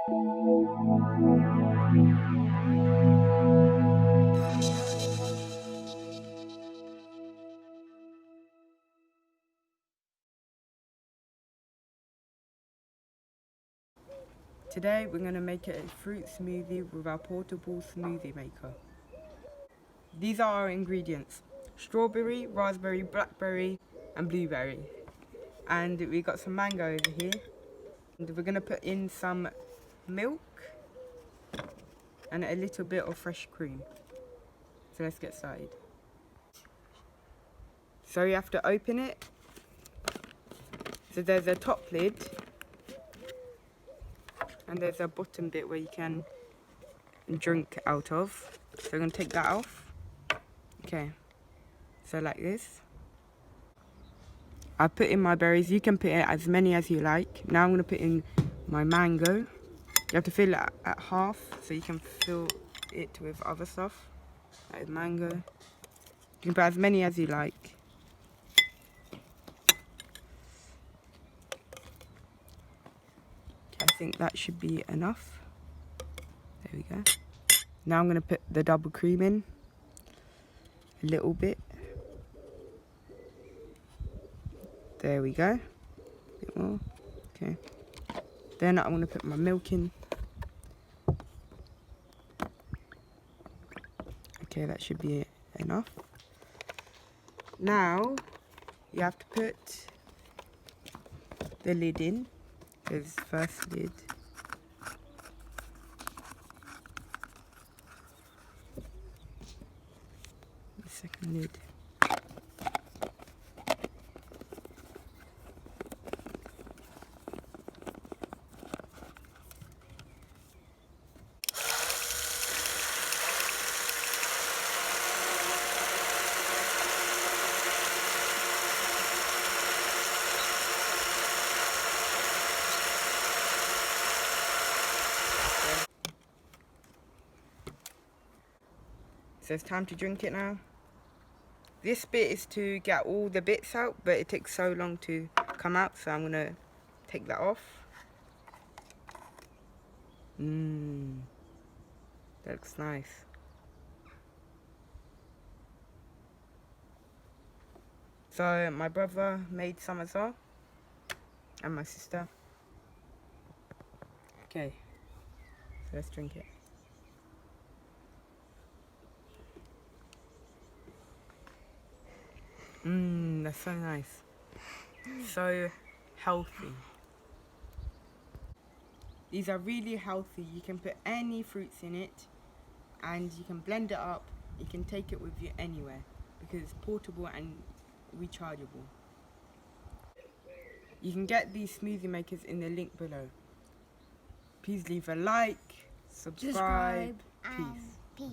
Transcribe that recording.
Today we're going to make a fruit smoothie with our portable smoothie maker. These are our ingredients: strawberry, raspberry, blackberry and blueberry. And we got some mango over here. And we're going to put in some milk and a little bit of fresh cream. So let's get started. So you have to open it. So there's a top lid and there's a bottom bit where you can drink out of. So we're going to take that off. Okay, so like this. I put in my berries. You can put it as many as you like. Now I'm going to put in my mango. You have to fill it at half so you can fill it with other stuff. Like mango. You can put as many as you like. I think that should be enough. There we go. Now I'm going to put the double cream in. A little bit. There we go. A bit more. Okay. Then I'm going to put my milk in. Okay, that should be enough. Now you have to put the lid in. There's first lid. The second lid. So it's time to drink it now. This bit is to get all the bits out, but it takes so long to come out, so I'm gonna take that off. That looks nice. So my brother made some as well, and my sister. Okay, so let's drink it. That's so nice. So healthy. These are really healthy. You can put any fruits in it and you can blend it up. You can take it with you anywhere because it's portable and rechargeable. You can get these smoothie makers in the link below. Please leave a like, subscribe. And peace.